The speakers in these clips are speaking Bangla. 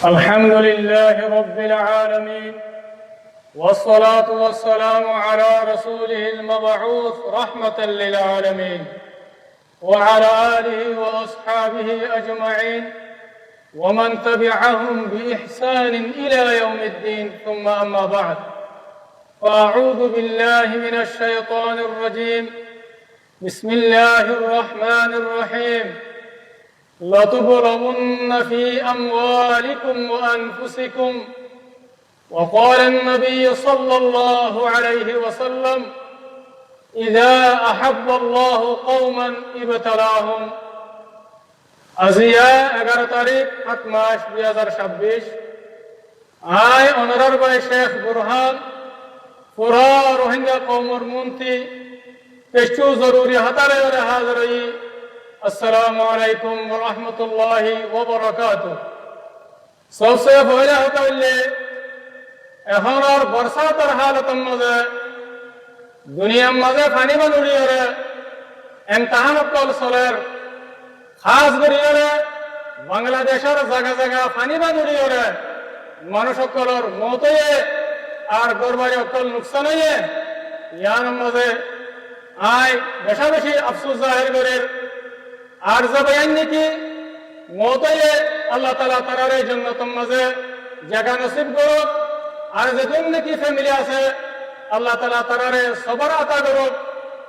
الحمد لله رب العالمين، والصلاة والسلام على رسوله المبعوث رحمة للعالمين وعلى آله وأصحابه أجمعين ومن تبعهم بإحسان إلى يوم الدين. ثم أما بعد، فأعوذ بالله من الشيطان الرجيم. بسم الله الرحمن الرحيم. لتبلغن في أموالكم وأنفسكم. وقال النبي صلى الله عليه وسلم: إذا أحب الله قوما ابتلاهم. আজিয়া 11 তারিখ 7 মাস 2026 আই অনারার ভাই শেখ বুরহান পুরা রোহিঙ্গা কওমর মন্ত্রী কিছু জরুরি হাতারে হাজরই। আসসালামু আলাইকুম ওয়া রাহমাতুল্লাহি ওয়া বারাকাতুহু। सबसे पहले होता है এখন আর বর্ষাতের হালতের মাঝে দুনিয়ার মাঝে পানি বানুড়ি ওরে এমতাহান কল চলের খাস করিয়ে বাংলাদেশের জায়গা জায়গা পানি বানুড়ি ওরে মানুষ সকলের মত হয়ে আর গরবারি অকল নুকসান হয়ে ইয়ার মাঝে আয় বেশা বেশি আফসোস জাহির করে আর জবাইন নাকি মত হয়ে আল্লাহ তাআলা তারার জান্নাতের মাঝে জায়গা নসিব করুক। আর যেদিন নাকি ফ্যামিলি আছে আল্লাহ তাআলা তারারে সবর আতা করুক।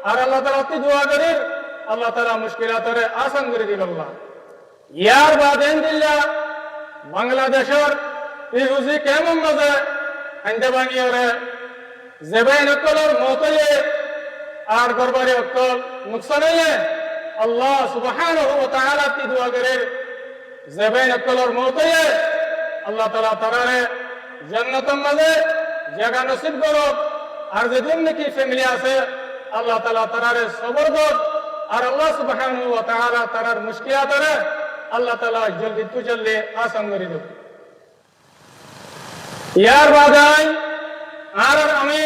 আর আল্লাহ তাআলা তি দোয়া করি আল্লাহ তাআলা মুশকিলাতরে আসান করে দিল। আল্লাহ ইয়ার বাদেন দিল্লা বাংলাদেশের ইহুজি কেমন মাঝে আন্দে বাঙিয়রে জেবাইন অকলর মতয়ে আর গরবারি অকল নুকসান হয়ে আল্লাহ সুবহানাহু ওয়া তাআলা তি দোয়া করে জেবাইন অকলর মতয়ে আল্লাহ তাআলা তারারে জান্নাতের মাঝে জায়গা নসিব করুক। আর যেদিন নাকি ফ্যামিলি আছে আল্লাহ তাআলা তারারে সবর করুক। আর আল্লাহ সুবহানাহু ওয়া তাআলা তারার মুশকিলাতরে আল্লাহ তাআলা জলদি তু জলদি আসান করে দেব। ইয়ার বাদাই আর আমি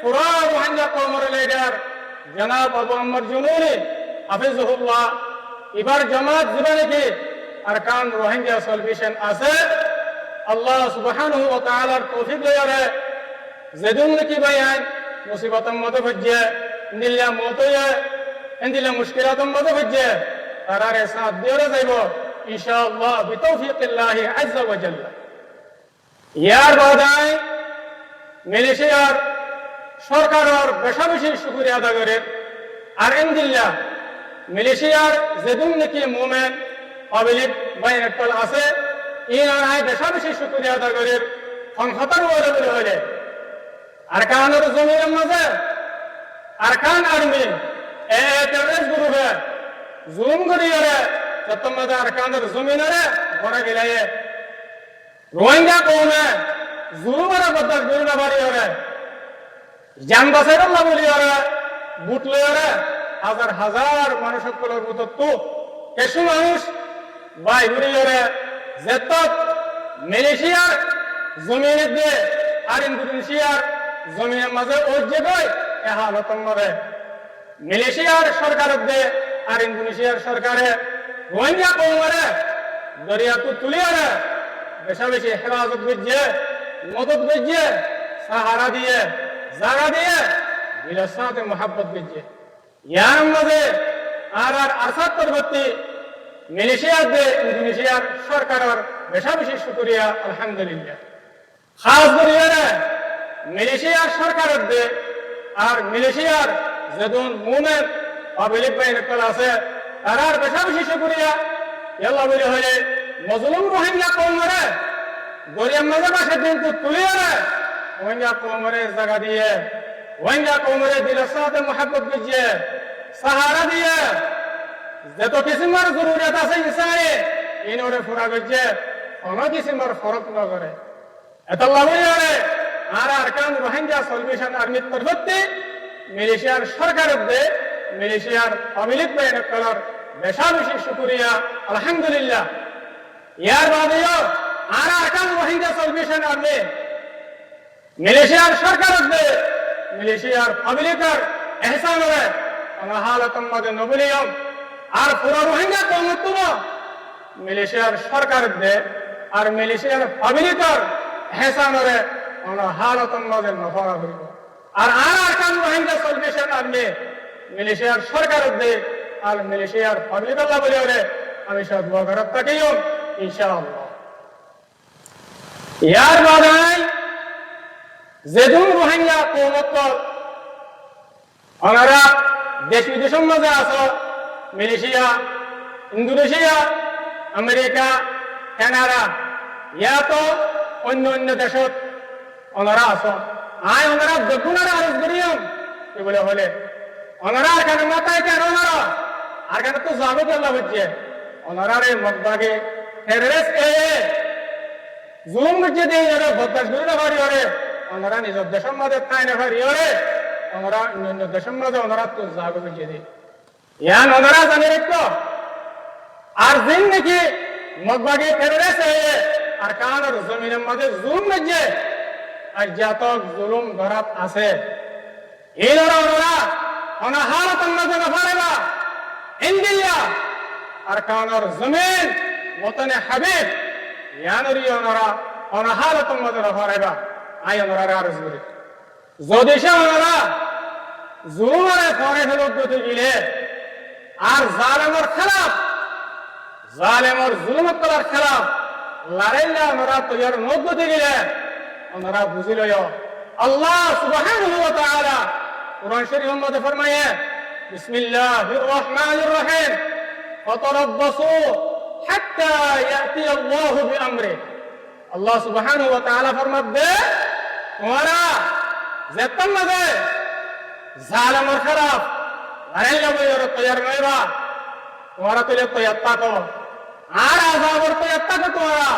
পুরা রোহিঙ্গা কওমের লিডার জনাব আবু আম্মর জুনুনি হাফিজুহুল্লাহ এবার জামাত জীবনে কি আরকান রোহিঙ্গা সলিউশন আছে আল্লাহ সুবহানাহু ওয়া তাআলার তৌফিক লয়ারে যেদিন নাকি বায়ান মুসিবতের মধ্যে ভজ্জে নিল্লা মতয়ে এন্দিলা মুশকিলাতের মধ্যে ভজ্জে তারারে সাথ দিয়ে যাইব ইনশাআল্লাহ বিতৌফিকিল্লাহ আযজা ওয়া জাল্লা। ইয়ার বাদাই মালয়েশিয়ার সরকারের বেশা বেশি শুকরিয়া আদা করে। আর এন্দিল্লা মালয়েশিয়ার যেদিন নাকি মুমিন পাবলিক বাইনাতল আছে ইনারাই বেশা বেশি শুকরিয়া আদা করে সংহতার ওরে হলে আরকানের জমিনের মাঝে আরকান আর্মি টেররিস্ট গ্রুপে জুলুম করিয়ে যতম মাঝে আরকানের জমিনরে বড় গেলায়ে রোহিঙ্গা কওমে জুলুমের বদল গুরুনা বাড়ি ওরে জান বাঁচাইর আল্লাহ বলি ওরে বুট লয়ে হাজার হাজার মানুষ সকলের মতো তো কিছু মানুষ বাই ঘুরি ওরে যেত মালয়েশিয়ার জমিনে দিয়ে আর ইন্দোনেশিয়ার জমিনের মাঝে ওজে গই এ হালতন মরে মালয়েশিয়ার সরকারের দিয়ে আর ইন্দোনেশিয়ার সরকারে রোহিঙ্গা কওমরে দরিয়াতু তুলিয়ারে বেশা বেশি হেফাজত বুঝে মদত বুঝে সাহারা দিয়ে জায়গা দিয়ে দিলের সাথে মোহাব্বত বুঝে ইয়ার মাঝে আর আসাদ পরবর্তী মালয়েশিয়ার দে ইন্দোনেশিয়ার সরকারের বেশা বেশি শুকরিয়া আলহামদুলিল্লাহ। খাস করিয়া মালয়েশিয়ার সরকারের দে আর মালয়েশিয়ার যেদিন মুমিন পাবলিক বাইনাতল আছে তারার বেশা বেশি শুকরিয়া আল্লাহ বলি হলে মজলুম রোহিঙ্গা কওমরে গরিয়ার মাঝে বাসে দিন তুলিয়া রোহিঙ্গা কওমরে জায়গা দিয়ে রোহিঙ্গা কওমরে দিলের সাথে মোহাব্বত বুঝে সাহারা দিয়ে যত কিসিমের জরুরিয়াত আছে ইনসানে ইনরে পুরা গজে কোনো কিসিমের ফরক না করে এত লাভই আর আরকান রোহিঙ্গা সলিউশন আর্মির পরবর্তী মালয়েশিয়ার সরকারের দে মালয়েশিয়ার পাবলিক বাইনাতলর বেশা বেশি শুকরিয়া আলহামদুলিল্লাহ। ইয়ার বাদেও আর আরকান রোহিঙ্গা সলিউশন আর্মি মালয়েশিয়ার সরকারের দে মালয়েশিয়ার পাবলিকের এহসানরে আমরা হালতন মাঝে নবলিয়ম আর পুরো রোহিঙ্গা কওম মালয়েশিয়ার সরকারের দে আর মালয়েশিয়ার পাবলিকর হেসানরে আমরা হালতন মাঝে নফরা করিব আর আরকান রোহিঙ্গা সলভেশন আর্মি মালয়েশিয়ার সরকার দে আর মালয়েশিয়ার পাবলিক আল্লাহ বলে ওরে আমি সব দোয়া করব তাকেও ইনশাআল্লাহ ইয়ার বাদাই যেদুন রোহিঙ্গা কৌমত ওনারা দেশ বিদেশের মাঝে আছে মালয়েশিয়া ইন্দোনেশিয়া আমেরিকা কানাডা ইয়া তো অন্য অন্য দেশত ওনারা আছে আয় ওনারা দেখুনারা আরজ করিম কি বলে হলে ওনারা আর কেন মাথায় কেন ওনারা আর কেন তো যাবে আল্লাহ হচ্ছে ওনারা রে মগবাগে টেররিস্ট জুলুম করছে দিয়ে ওরা বদমাশ করে না পারি ওরে ওনারা নিজের দেশের মাঝে তাই না পারি ওরে ওনারা অন্য দেশের মাঝে ওনারা তো যাবে করছে দিয়ে ইয়ান ওনারা জানে রেখো আর দিন নাকি মগবাগে টেররিস্ট আর কানার জমিনের মাঝে জুলুম করছে আর জাতক জুলুম ধরাত আছে এই ওরা অনাহারতন মাঝে না পারেবা ইন্ডিয়া আর কানার জমিন ওতনে হাবিব ইয়ানরি ওনারা অনাহারতন মাঝে না পারেবা আই ওনারা আরজ করি যদি সে ওনারা জুলুমারে পরে ফেরত দিতে গেলে আর জালেমর খেলাফ জালেমর জুলুমত করার খেলাফ লড়াইলা ওনারা তৈয়ার নদতে গেলে ওনারা বুঝিল আল্লাহ সুবহানাহু ওয়া তাআলা কুরআন শরীফের মধ্যে ফরমায়ে বিসমিল্লাহির রহমানির রহিম ফাতারাব্বাসু হাত্তা ইয়াতি আল্লাহু বিআমরি আল্লাহ সুবহানাহু ওয়া তাআলা ফরমাবে ওনারা যেতন মাঝে জালেমর খেলাফ লড়াইলা বইর তৈয়ার নইবা ওনারা তৈয়ার তৈয়ার থাকো আর আযাবর তৈয়ার থাকো তোমরা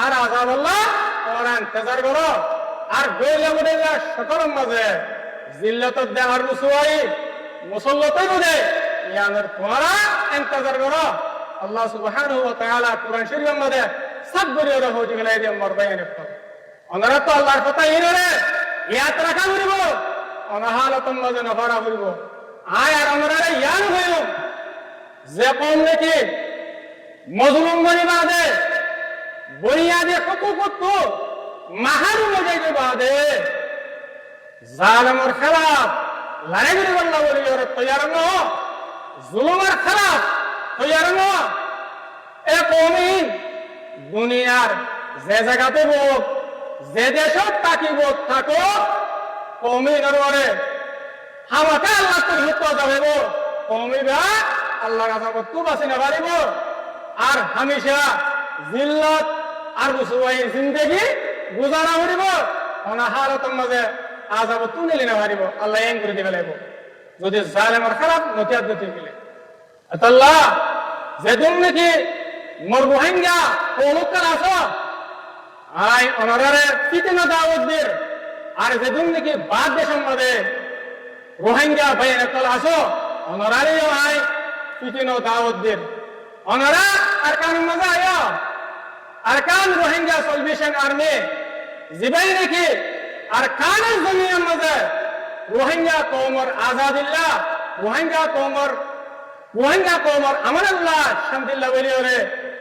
আর আযাব আল্লাহ ওরা ইন্তজার করো আর গইলা বলে সকল মাঝে জিল্লাত দেহার রুসুয়াই মুসল্লাতই বলে ইয়ানের তোমরা ইন্তজার করো আল্লাহ সুবহানাহু ওয়া তাআলা কুরআন শরীফের মধ্যে সব বলিয়ে রাখো যেগুলা এই আমার বাইরে করে ওনারা তো আল্লাহর কথা ইনরে ইয়াত রাখা করিব অনাহালতন মাঝে নফরা করিব আয় আর আমরা ইয়ান হইল যে কম নাকি মজলুম বনিবাদে বুনিয়াদে হুকুকত মাহরুম হয়ে যাবে জালেমের খেলাফ লড়াই করে আল্লাহ বলি ওরা তৈয়ার ন জুলুমের খেলাফ তৈয়ার ন এ কওমি দুনিয়ার যে জায়গাতে হোক যে দেশত থাকিব থাকো কওমি নররে হামাকে আল্লাহ তো হিত যাবেব কওমি বা আল্লাহর কাছে তো বাসি না পারিব আর হামেশা জিল্লাত আর রুসুয়াই জিন্দেগি গুজারা করিব অনাহারতন মাঝে আযাব তুনিলে না পারিব আল্লাহ এন করে দিবে লাগব যদি জালেমের খেলাফ নতিয়াত দিতে গেলে আল্লাহ যেদিন নাকি মোর রোহিঙ্গা কৌমুকার আছো আই অনারারে ফিতনা দাওয়াত দের আর যেদিন নাকি বাদ দেশের মধ্যে রোহিঙ্গা বাইরে কল আছো অনারারে আই ফিতনা দাওয়াত দের অনারা আর কান মজা আয়া আরকান রোহিঙ্গা সলভেশন আর্মি জিবাই রেখে আরকানের জমিনের মধ্যে রোহিঙ্গা কওমর আজাদিল্লাহ রোহিঙ্গা কওমর আমানুল্লাহ শান্তিল্লাহ বলিওরে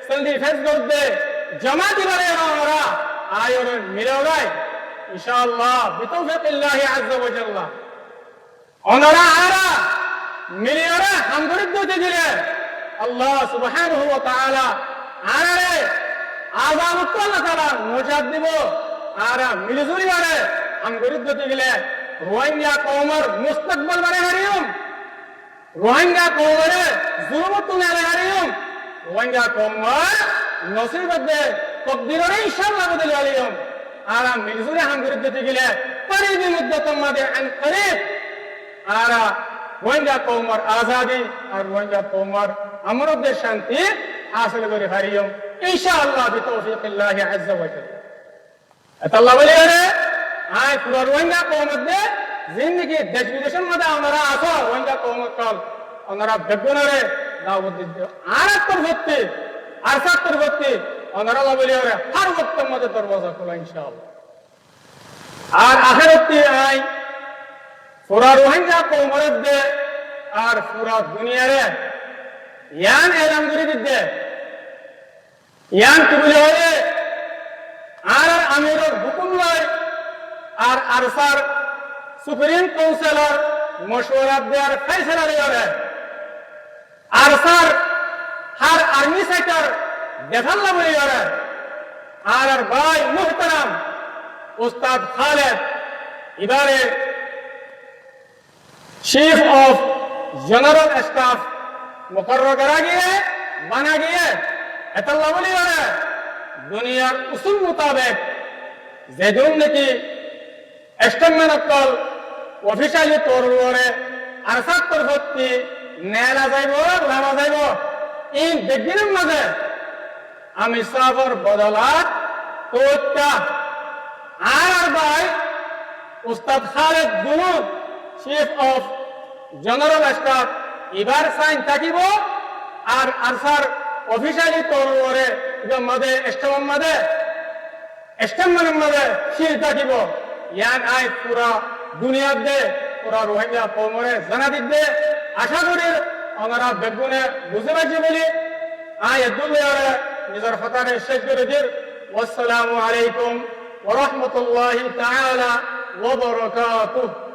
সলদি ফেস করতে জামাতি বারে আমরা আয়োর মিলাওলাই ইনশাআল্লাহ বিতৌফিকিল্লাহি আযজা ওয়া জাল্লা ওনারা আরা মিলিওরে হামদুলিল্লাহ দিতে দিলে আল্লাহ সুবহানাহু ওয়া তাআলা আরে আযাব আল্লাহ তাআলা মুজাদ দিব আর মিলিজুরি আরে হামদুলিল্লাহ দিতে গেলে রোহিঙ্গা কওমর মুস্তাকবাল বারে হারিয়ম রোহিঙ্গা কওমরে জুলুমত নারে হারিয়ম রোহিঙ্গা কওমর নসিবতে তকদিরে ইনশাআল্লাহ বদল আলিয়ম আর মিলিজুরি হামদুলিল্লাহ দিতে গেলে করিবি মুদ্দাতাম মাদে আন করিব আর রোহিঙ্গা কওমর আজাদি আর রোহিঙ্গা কওমর আমরুদ্দে শান্তি হাসিল করে হারিয়ম ইনশাআল্লাহ বিতৌফিকিল্লাহি আযজা ওয়া জাল্লা আল্লাহ বলে রে আয় পুরো রোহিঙ্গা কওমতে জিন্দেগি দেশ বিদেশের মধ্যে আমরা আছো রোহিঙ্গা কওমত কল আমরা বেগুনরে দাওয়াত দিতে আর তরবতে আর তরবতে আমরা আল্লাহ বলে রে হর ওয়াক্তের মধ্যে দরওয়াজা খোলা ইনশাআল্লাহ আর আখিরাতে আয় পুরা রোহিঙ্গা কওমত দে আর পুরা দুনিয়ারে ইয়ান এলাম করে দিতে ইয়ান কি বলে আমিরের হুকুম লয় আর আরসার সুপ্রিম কাউন্সিলর মশওয়ারা দেওয়ার ফয়সালা করে আরসার হার আর্মি সেক্টর দেখান না বলি করে আর ভাই মুহতারাম উস্তাদ খালেদ এবারে चीफ ऑफ जनरल स्टाफ मुकर्रर करा गया बना गया एतल्ला बोली वाला दुनिया उसूल मुताबिक जेदुन ने की एस्टमन अक्कल ऑफिशियली तौर पर अरसात तरफती नेला जाइबो लामा जाइबो इन बेगिनिंग मजे आमी साफर बदलात तोत्ता आर भाई उस्ताद खालिद गुनूद चीफ ऑफ जनरल स्टाफ इबार साइन থাকিব আর আরসার অফিশিয়ালি তরবারে মধ্যে এস্টেমন মধ্যে শির থাকিব ইয়ান আই পুরা দুনিয়াতে পুরা রোহিঙ্গা কওমরে জানা দিতে আশা করি আমরা বেগুনে বুঝতে পারছি বলি আই দুনিয়ারে নিজের ফতারে শেষ করে দির আসসালামু আলাইকুম ওয়া রাহমাতুল্লাহি তাআলা ওয়া বারাকাতুহু